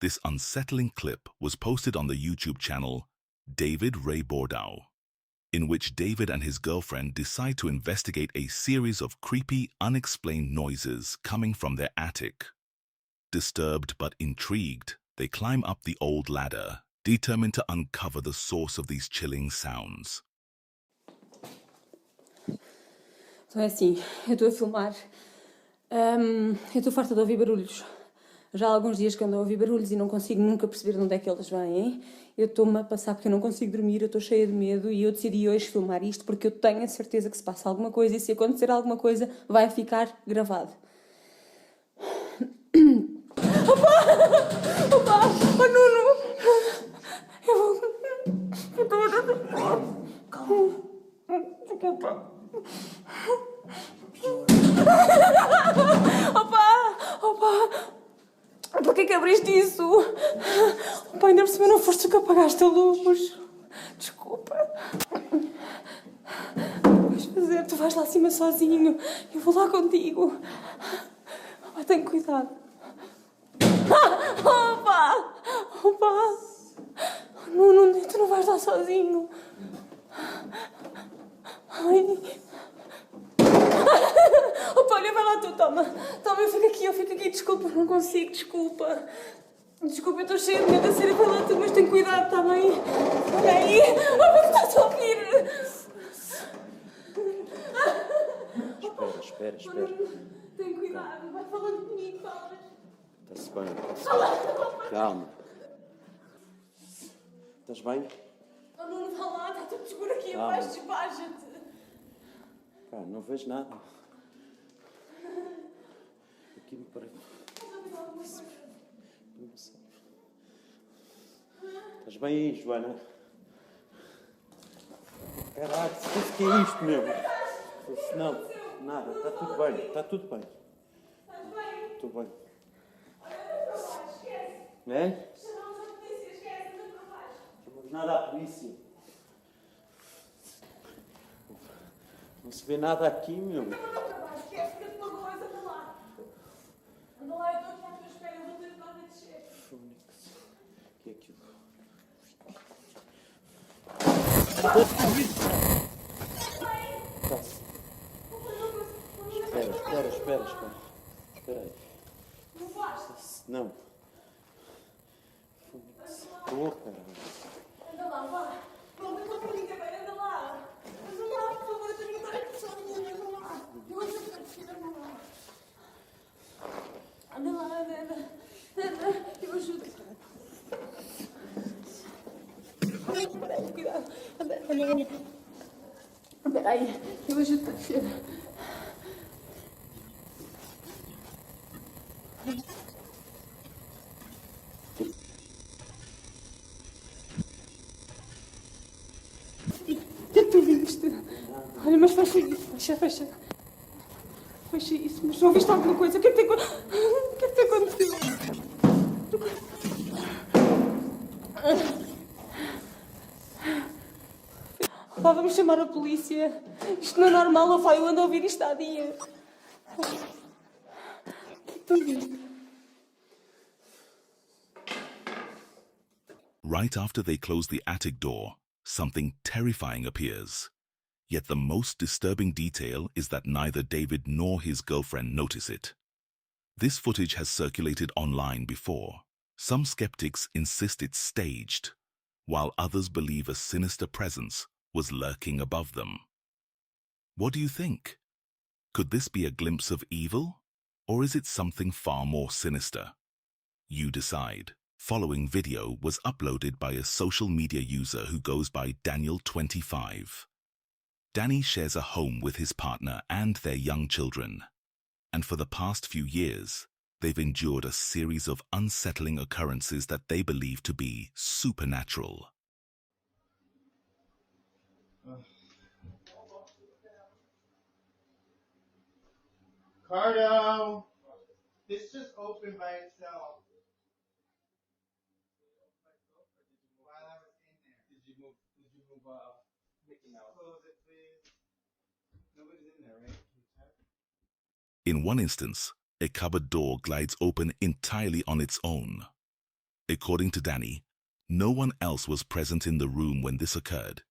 This unsettling clip was posted on the YouTube channel David Ray Bordow, in which David and his girlfriend decide to investigate a series of creepy, unexplained noises coming from their attic. Disturbed but intrigued, they climb up the old ladder, determined to uncover the source of these chilling sounds. Então é assim, eu estou a filmar, eu estou farta de ouvir barulhos. Já há alguns dias que ando a ouvir barulhos e não consigo nunca perceber de onde é que eles vêm. Eu estou-me a passar porque eu não consigo dormir, eu estou cheia de medo e eu decidi hoje filmar isto porque eu tenho a certeza que se passa alguma coisa e se acontecer alguma coisa vai ficar gravado. Opa! Opa! Oh, Nuno! Eu estou a... Calma. Desculpa. Opa! Opa! Porquê que abriste isso? Opa, ainda por cima não foste tu que apagaste a luz. Desculpa. Vais fazer, tu vais lá acima sozinho. Eu vou lá contigo. Opa, tenha cuidado. Opa! Opa! Não, tu não vais lá sozinho. Ai. Opa, olha, vai lá tu, toma, eu fico aqui, desculpa, não consigo, desculpa, eu estou cheia de medo, a sério, vai lá tu, mas tem cuidado, está bem? Olha aí, opa, que estás a ouvir? Espera. Tem cuidado, vai falando comigo, falas. Está-se bem. Calma. Estás bem? Oh, não vá lá, está tudo escuro aqui abaixo, despacha-te. Pá, não vejo nada. Aqui me parece. Estás bem aí, Joana? Caraca, o que é isto, meu? Não, nada, está tudo bem, está tudo bem. Estás bem? Estou bem. Olha, esquece. É? Chamamos a polícia, esquece, anda para baixo. Chamamos nada à polícia. Não se vê nada aqui, meu. Anda para baixo, esquece, fica-te uma coisa, anda lá. Anda lá, eu estou aqui à tua espera, eu vou ter que dar a descer. Fónix. O que é aquilo? Espera. Espera aí. Não vais? Não. Estou, caralho. Anda lá, vá. Pronto, eu estou por ninguém, anda lá. Anda lá, por favor, eu tenho que estar aqui sozinha, anda lá. Eu ajudo a descer, anda lá. Anda lá, anda. Eu ajudo. Espera aí, cuidado. Olha. Espera aí, eu ajudo a descer. O que é que tu viste? Olha, mas fecha isso, fecha isso, mas não viste alguma coisa? O que é que te aconteceu? Pá, vamos chamar a polícia. Isto não é normal, eu ando a ouvir isto há dias. O que é que tu viste? Right after they close the attic door, something terrifying appears. Yet the most disturbing detail is that neither David nor his girlfriend notice it. This footage has circulated online before. Some skeptics insist it's staged, while others believe a sinister presence was lurking above them. What do you think? Could this be a glimpse of evil, or is it something far more sinister? You decide. Following video was uploaded by a social media user who goes by Daniel25. Danny shares a home with his partner and their young children, and for the past few years, they've endured a series of unsettling occurrences that they believe to be supernatural. Cardo! This just opened by itself. While I was in there. Did you move Mickey Mouse? Close it, please. Nobody's in there, right? In one instance, a cupboard door glides open entirely on its own. According to Danny, no one else was present in the room when this occurred,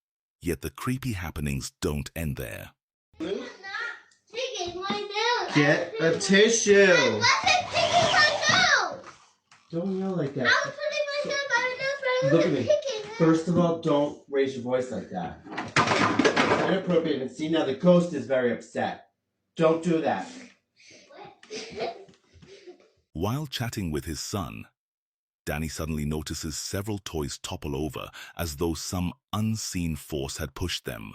yet the creepy happenings don't end there. Get a tissue. I wasn't picking my nose. Don't yell like that. I was putting my nose by my nose, but I Look at wasn't me. picking it. First of all, don't raise your voice like that. It's inappropriate. And see, now the ghost is very upset. Don't do that. While chatting with his son, Danny suddenly notices several toys topple over as though some unseen force had pushed them.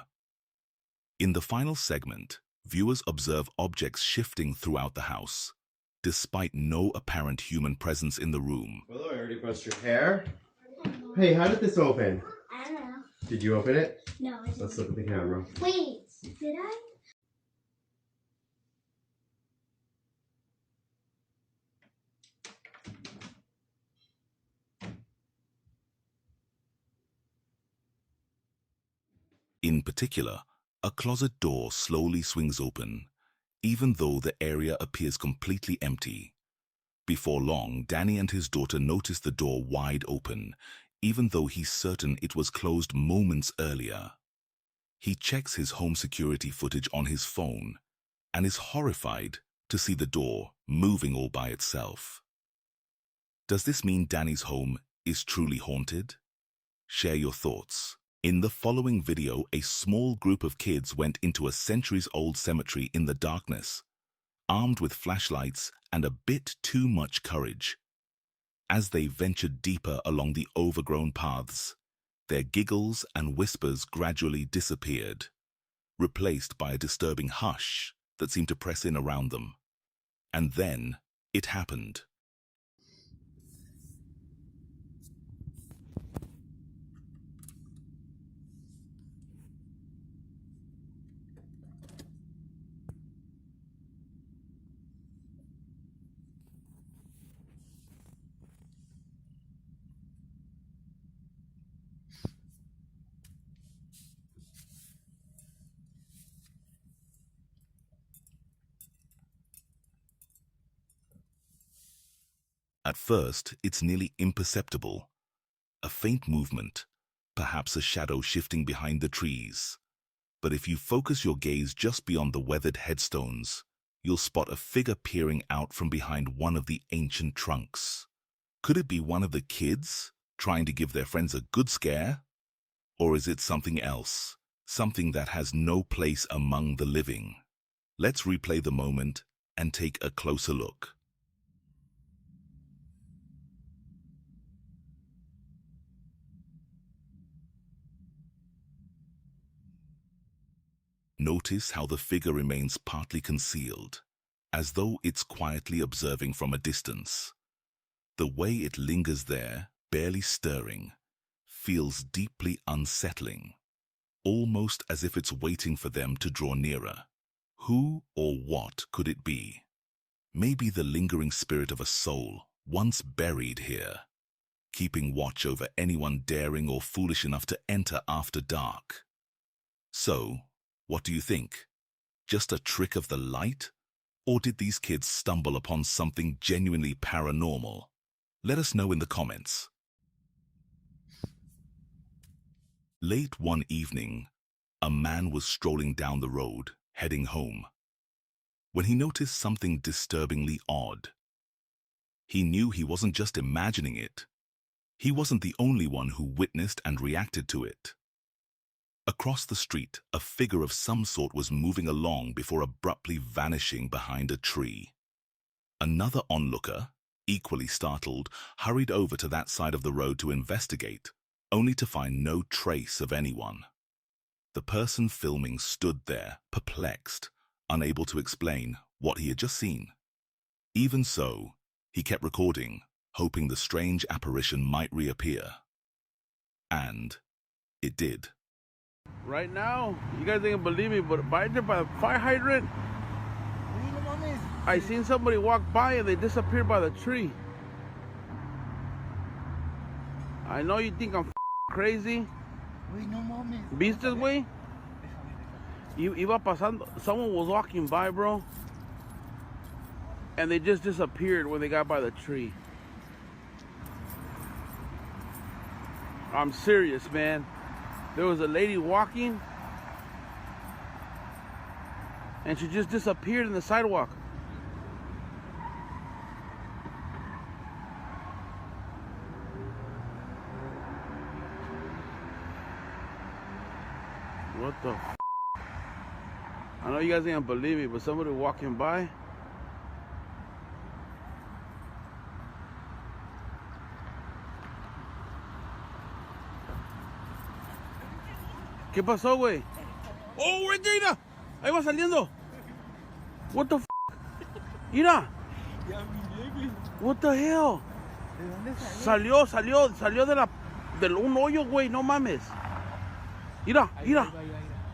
In the final segment, viewers observe objects shifting throughout the house, despite no apparent human presence in the room. Hello, I already brushed your hair. Hey, how did this open? I don't know. Did you open it? No, I didn't. Let's look at the camera. Wait, did I? In particular, a closet door slowly swings open, even though the area appears completely empty. Before long, Danny and his daughter notice the door wide open, even though he's certain it was closed moments earlier. He checks his home security footage on his phone and is horrified to see the door moving all by itself. Does this mean Danny's home is truly haunted? Share your thoughts. In the following video, a small group of kids went into a centuries-old cemetery in the darkness, armed with flashlights and a bit too much courage. As they ventured deeper along the overgrown paths, their giggles and whispers gradually disappeared, replaced by a disturbing hush that seemed to press in around them. And then it happened. At first, it's nearly imperceptible. A faint movement, perhaps a shadow shifting behind the trees. But if you focus your gaze just beyond the weathered headstones, you'll spot a figure peering out from behind one of the ancient trunks. Could it be one of the kids trying to give their friends a good scare? Or is it something else, something that has no place among the living? Let's replay the moment and take a closer look. Notice how the figure remains partly concealed, as though it's quietly observing from a distance. The way it lingers there, barely stirring, feels deeply unsettling, almost as if it's waiting for them to draw nearer. Who or what could it be? Maybe the lingering spirit of a soul once buried here, keeping watch over anyone daring or foolish enough to enter after dark. So, what do you think? Just a trick of the light? Or did these kids stumble upon something genuinely paranormal? Let us know in the comments. Late one evening, a man was strolling down the road, heading home, when he noticed something disturbingly odd. He knew he wasn't just imagining it. He wasn't the only one who witnessed and reacted to it. Across the street, a figure of some sort was moving along before abruptly vanishing behind a tree. Another onlooker, equally startled, hurried over to that side of the road to investigate, only to find no trace of anyone. The person filming stood there, perplexed, unable to explain what he had just seen. Even so, he kept recording, hoping the strange apparition might reappear. And it did. Right now, you guys ain't gonna believe me, but by the fire hydrant, I seen somebody walk by and they disappeared by the tree. I know you think I'm crazy. ¿Viste, güey? Iba pasando, someone was walking by, bro, and they just disappeared when they got by the tree. I'm serious, man. There was a lady walking, and she just disappeared in the sidewalk. What the f? I know you guys ain't gonna believe me, but somebody walking by. ¿Qué pasó, güey? Oh, right there, mira. Ahí va saliendo. What the f? Mira. What the hell? Salió de un hoyo, güey, no mames. Mira.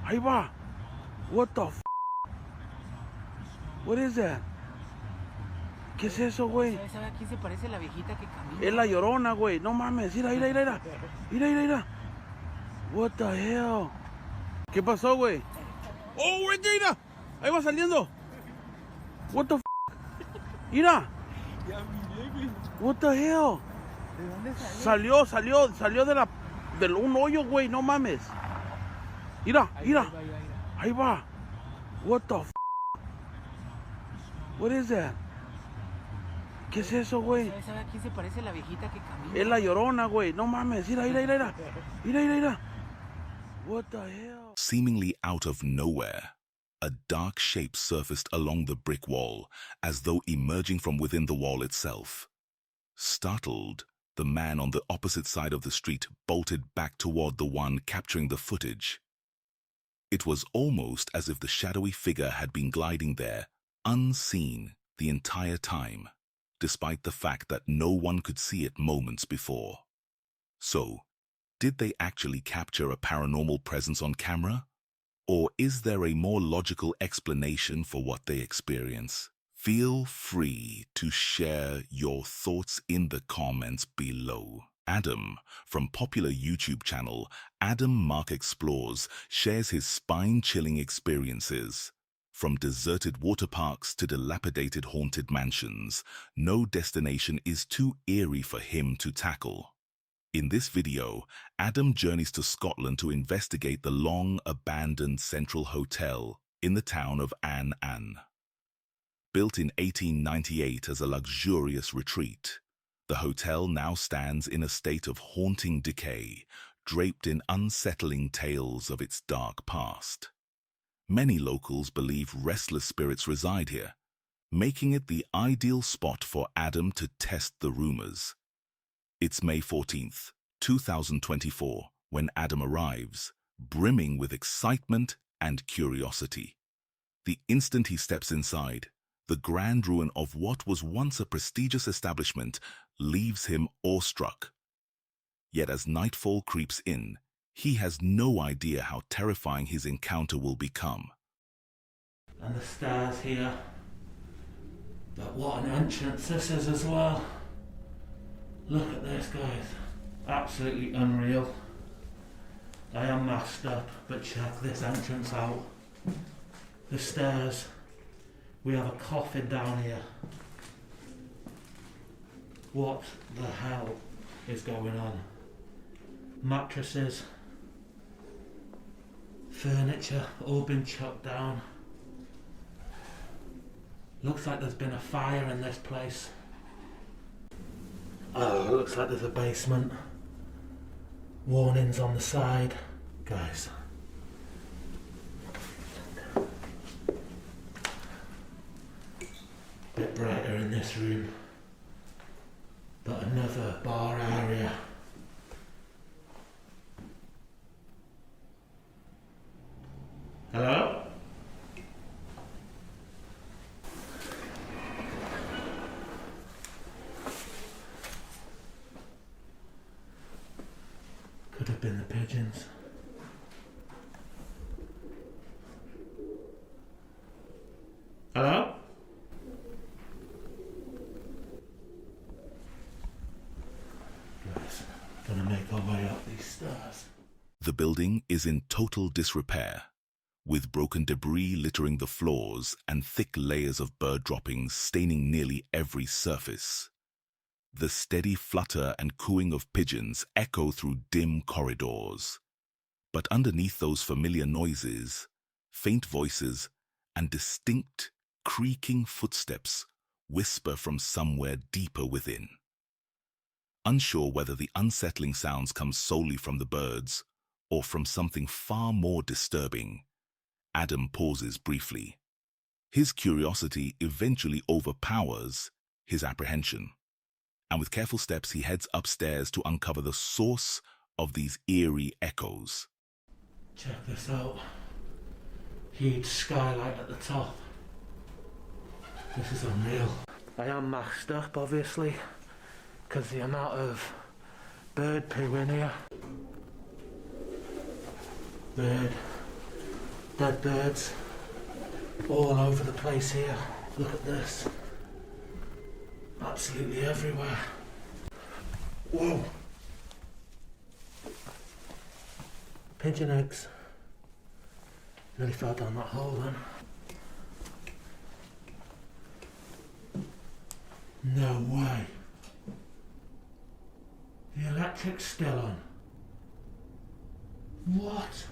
Ahí va. What the f? What is that? ¿Qué es eso, güey? ¿Sabe a quién se parece la viejita que camina? Es la Llorona, güey. No mames. Mira. What the hell? ¿Qué pasó, güey? Oh, right there, mira. Ahí va saliendo. What the f? Mira. What the hell? ¿De dónde salió? Salió de un hoyo, güey. No mames. Mira. Ahí va. What the f? What is that? ¿Qué es eso, güey? ¿Sabe a quién se parece la viejita que camina? Es la Llorona, güey. No mames. Mira. What the hell? Seemingly out of nowhere, a dark shape surfaced along the brick wall, as though emerging from within the wall itself. Startled, the man on the opposite side of the street bolted back toward the one capturing the footage. It was almost as if the shadowy figure had been gliding there, unseen, the entire time, despite the fact that no one could see it moments before. So, did they actually capture a paranormal presence on camera? Or is there a more logical explanation for what they experience? Feel free to share your thoughts in the comments below. Adam, from popular YouTube channel Adam Mark Explores, shares his spine-chilling experiences. From deserted water parks to dilapidated haunted mansions, no destination is too eerie for him to tackle. In this video, Adam journeys to Scotland to investigate the long-abandoned Central Hotel in the town of An. Built in 1898 as a luxurious retreat, the hotel now stands in a state of haunting decay, draped in unsettling tales of its dark past. Many locals believe restless spirits reside here, making it the ideal spot for Adam to test the rumors. It's May 14th, 2024, when Adam arrives, brimming with excitement and curiosity. The instant he steps inside, the grand ruin of what was once a prestigious establishment leaves him awestruck. Yet as nightfall creeps in, he has no idea how terrifying his encounter will become. And the stairs here. But what an entrance this is as well. Look at this, guys. Absolutely unreal. I am masked up, but check this entrance out. The stairs. We have a coffin down here. What the hell is going on? Mattresses, furniture, all been chucked down. Looks like there's been a fire in this place. Oh, it looks like there's a basement. Warnings on the side. Guys. Bit brighter in this room. But another bar area. Hello? Could have been the pigeons. Hello? Guys, gonna make our way up these stairs. The building is in total disrepair, with broken debris littering the floors and thick layers of bird droppings staining nearly every surface. The steady flutter and cooing of pigeons echo through dim corridors. But underneath those familiar noises, faint voices and distinct, creaking footsteps whisper from somewhere deeper within. Unsure whether the unsettling sounds come solely from the birds or from something far more disturbing, Adam pauses briefly. His curiosity eventually overpowers his apprehension, and with careful steps he heads upstairs to uncover the source of these eerie echoes. Check this out. Huge skylight at the top. This is unreal. I am masked up, obviously, because the amount of bird poo in here. Dead birds all over the place here. Look at this. Absolutely everywhere. Whoa. Pigeon eggs. Nearly fell down that hole then. No way. The electric's still on. What?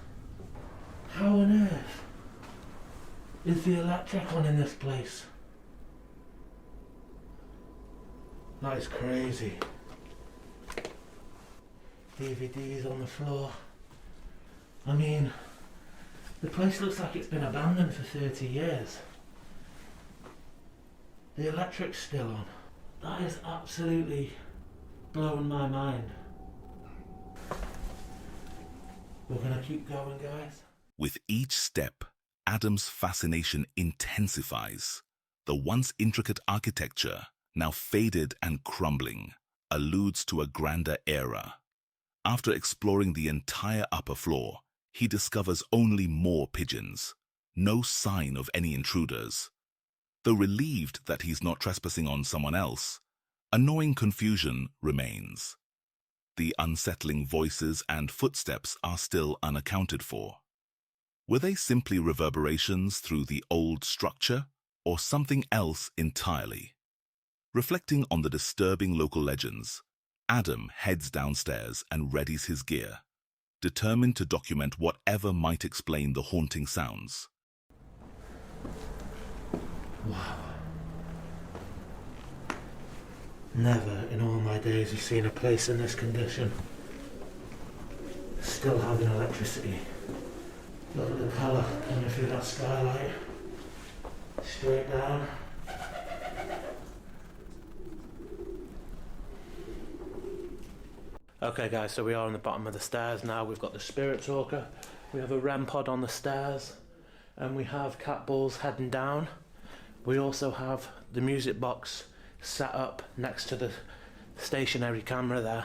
How on earth is the electric on in this place? That is crazy. DVDs on the floor. I mean, the place looks like it's been abandoned for 30 years. The electric's still on. That is absolutely blowing my mind. We're gonna keep going, guys. With each step, Adam's fascination intensifies. The once intricate architecture, now faded and crumbling, alludes to a grander era. After exploring the entire upper floor, he discovers only more pigeons. No sign of any intruders. Though relieved that he's not trespassing on someone else, annoying confusion remains. The unsettling voices and footsteps are still unaccounted for. Were they simply reverberations through the old structure, or something else entirely? Reflecting on the disturbing local legends, Adam heads downstairs and readies his gear, determined to document whatever might explain the haunting sounds. Wow. Never in all my days have seen a place in this condition. Still having electricity. Look at the colour coming through that skylight. Straight down. Okay guys, so we are on the bottom of the stairs now. We've got the spirit talker, we have a REM pod on the stairs, and we have cat balls heading down. We also have the music box set up next to the stationary camera there.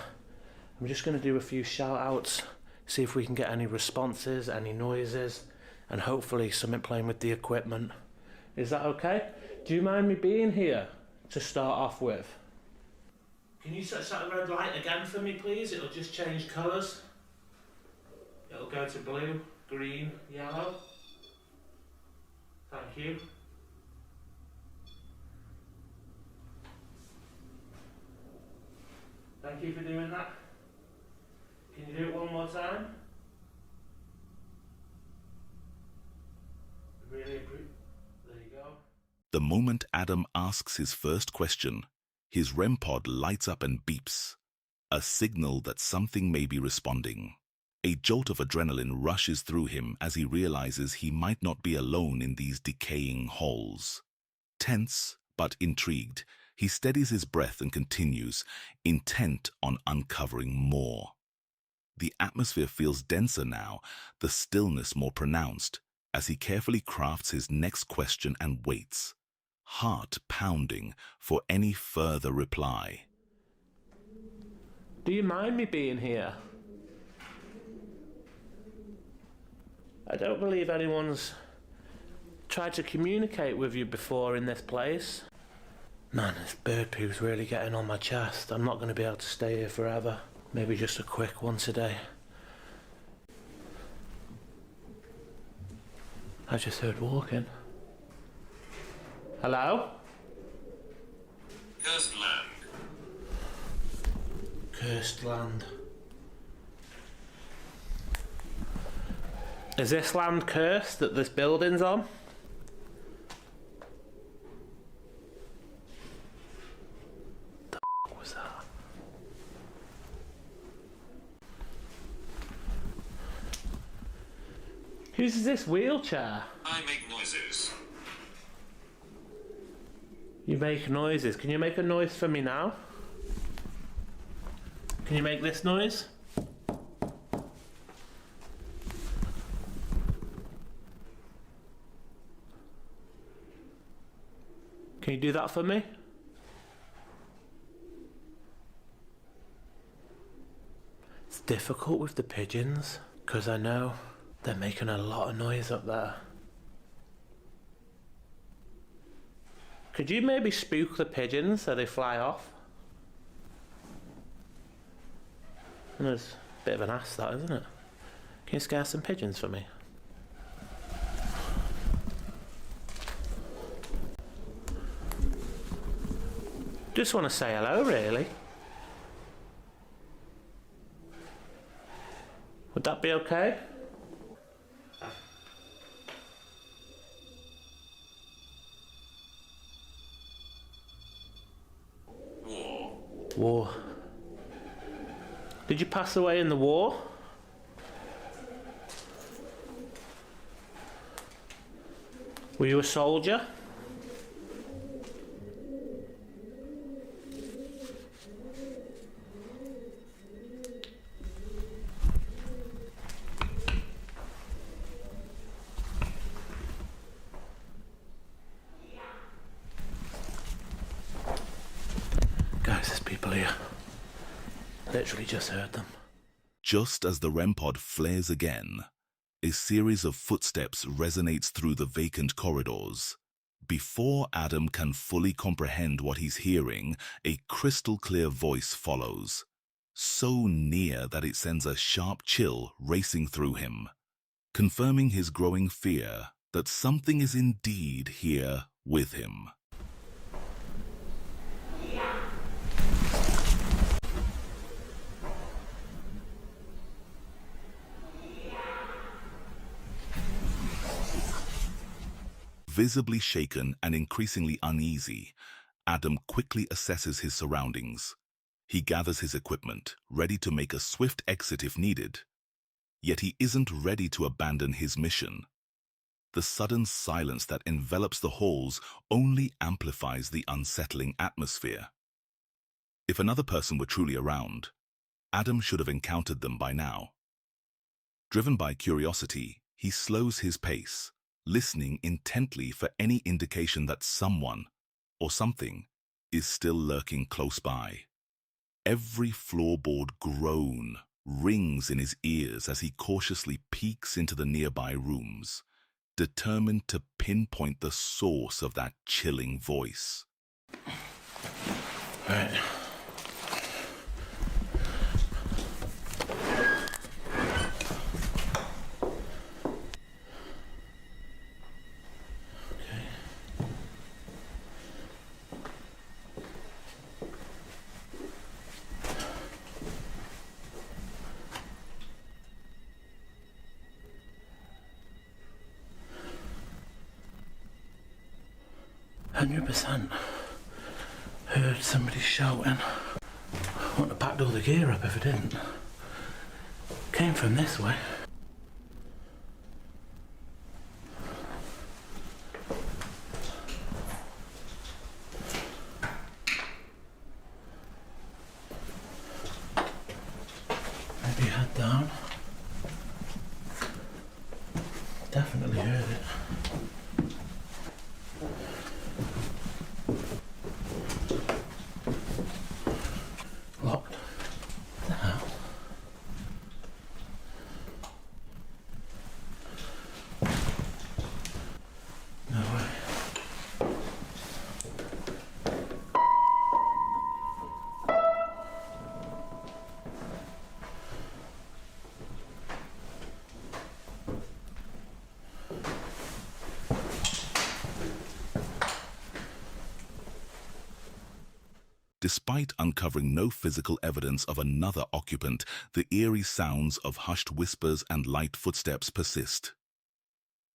I'm just going to do a few shout outs, see if we can get any responses, any noises, and hopefully something playing with the equipment. Is that okay? Do you mind me being here to start off with? Can you set the red light again for me, please? It'll just change colours. It'll go to blue, green, yellow. Thank you. Thank you for doing that. Can you do it one more time? Really appreciate. There you go. The moment Adam asks his first question, his REM pod lights up and beeps, a signal that something may be responding. A jolt of adrenaline rushes through him as he realizes he might not be alone in these decaying halls. Tense but intrigued, he steadies his breath and continues, intent on uncovering more. The atmosphere feels denser now, the stillness more pronounced, as he carefully crafts his next question and waits, heart pounding for any further reply. Do you mind me being here? I don't believe anyone's tried to communicate with you before in this place. Man, this bird poo's really getting on my chest. I'm not going to be able to stay here forever. Maybe just a quick one today. I just heard walking. Hello? Yes, land. cursed land. Is this land cursed that this building's on? The f*** was that? Whose this wheelchair? I make noises. You make noises. Can you make a noise for me now? Can you make this noise? Can you do that for me? It's difficult with the pigeons because I know they're making a lot of noise up there. Could you maybe spook the pigeons so they fly off? And there's a bit of an ass, that, isn't it? Can you scare some pigeons for me? Just want to say hello, really. Would that be okay? War. Did you pass away in the war? Were you a soldier? Guys, there's people here. Literally just heard them. Just as the REM pod flares again, a series of footsteps resonates through the vacant corridors. Before Adam can fully comprehend what he's hearing, a crystal-clear voice follows, so near that it sends a sharp chill racing through him, confirming his growing fear that something is indeed here with him. Visibly shaken and increasingly uneasy, Adam quickly assesses his surroundings. He gathers his equipment, ready to make a swift exit if needed. Yet he isn't ready to abandon his mission. The sudden silence that envelops the halls only amplifies the unsettling atmosphere. If another person were truly around, Adam should have encountered them by now. Driven by curiosity, he slows his pace, listening intently for any indication that someone or something is still lurking close by. Every floorboard groan rings in his ears as he cautiously peeks into the nearby rooms, determined to pinpoint the source of that chilling voice. Right. %. Heard somebody shouting. I wouldn't have packed all the gear up if I didn't. Came from this way. Maybe head down. Definitely heard it. Locked. What the hell? No way. Despite uncovering no physical evidence of another occupant, the eerie sounds of hushed whispers and light footsteps persist.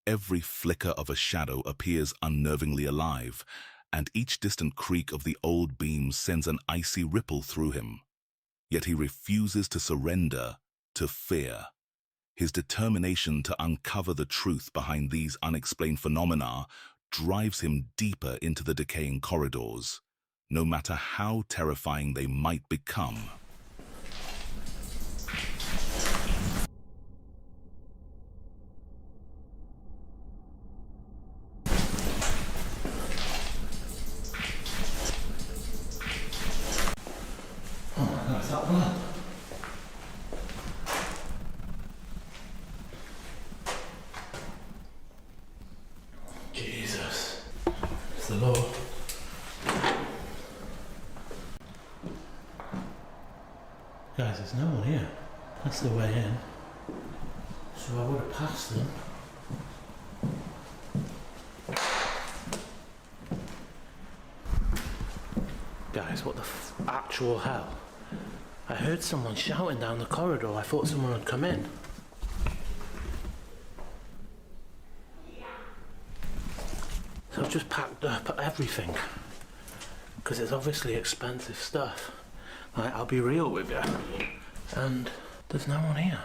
Every flicker of a shadow appears unnervingly alive, and each distant creak of the old beams sends an icy ripple through him. Yet he refuses to surrender to fear. His determination to uncover the truth behind these unexplained phenomena drives him deeper into the decaying corridors, no matter how terrifying they might become. Oh, that's that one. Jesus. It's the Lord. Guys, there's no one here. That's the way in. So I would have passed them. Guys, what the actual hell? I heard someone shouting down the corridor. I thought someone had come in. So I've just packed up everything. Because it's obviously expensive stuff. Like, I'll be real with you. And there's no one here.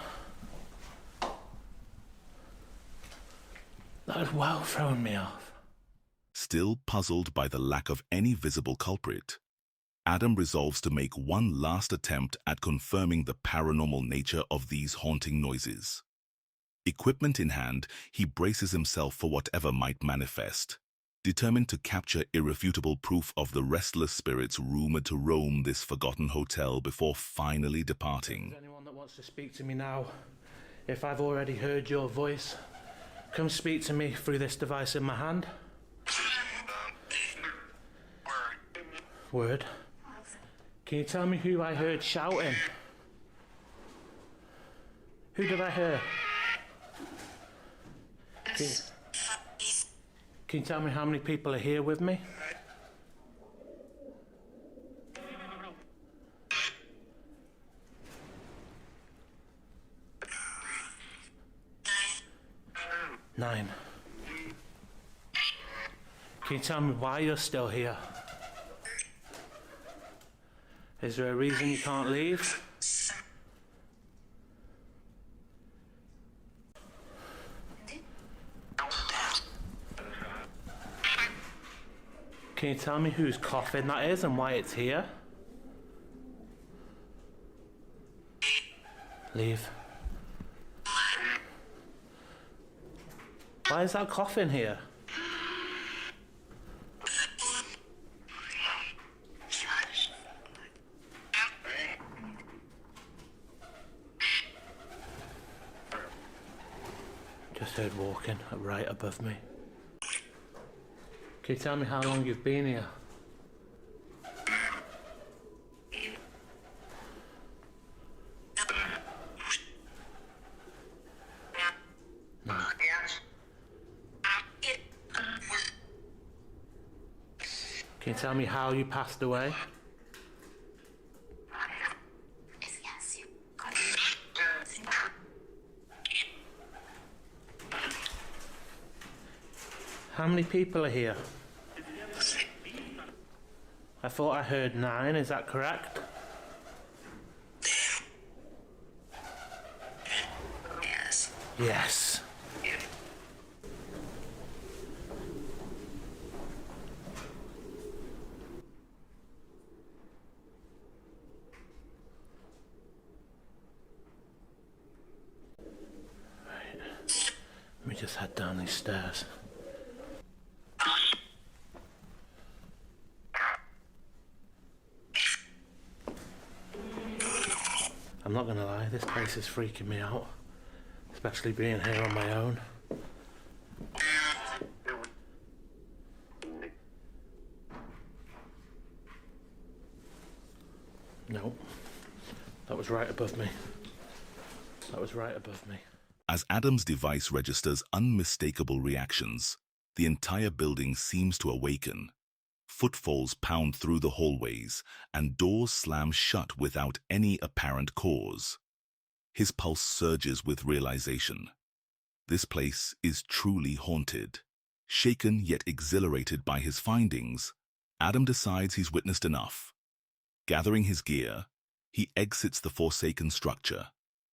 That has well thrown me off. Still puzzled by the lack of any visible culprit, Adam resolves to make one last attempt at confirming the paranormal nature of these haunting noises. Equipment in hand, he braces himself for whatever might manifest, determined to capture irrefutable proof of the restless spirits rumored to roam this forgotten hotel before finally departing. Is there anyone that wants to speak to me now? If I've already heard your voice, come speak to me through this device in my hand. Word. Can you tell me who I heard shouting? Who did I hear? Can you tell me how many people are here with me? Nine. Can you tell me why you're still here? Is there a reason you can't leave? Can you tell me whose coffin that is and why it's here? Leave. Why is that coffin here? Just heard walking right above me. Can you tell me how long you've been here? No. Can you tell me how you passed away? How many people are here? I thought I heard 9, is that correct? Yes. Right. Let me just head down these stairs. I'm not gonna lie, this place is freaking me out, especially being here on my own. Nope, that was right above me. That was right above me. As Adam's device registers unmistakable reactions, the entire building seems to awaken. Footfalls pound through the hallways, and doors slam shut without any apparent cause. His pulse surges with realization. This place is truly haunted. Shaken yet exhilarated by his findings, Adam decides he's witnessed enough. Gathering his gear, he exits the forsaken structure,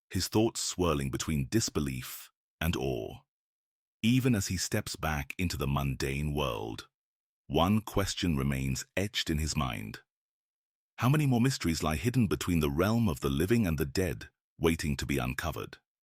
his thoughts swirling between disbelief and awe. Even as he steps back into the mundane world, one question remains etched in his mind. How many more mysteries lie hidden between the realm of the living and the dead, waiting to be uncovered?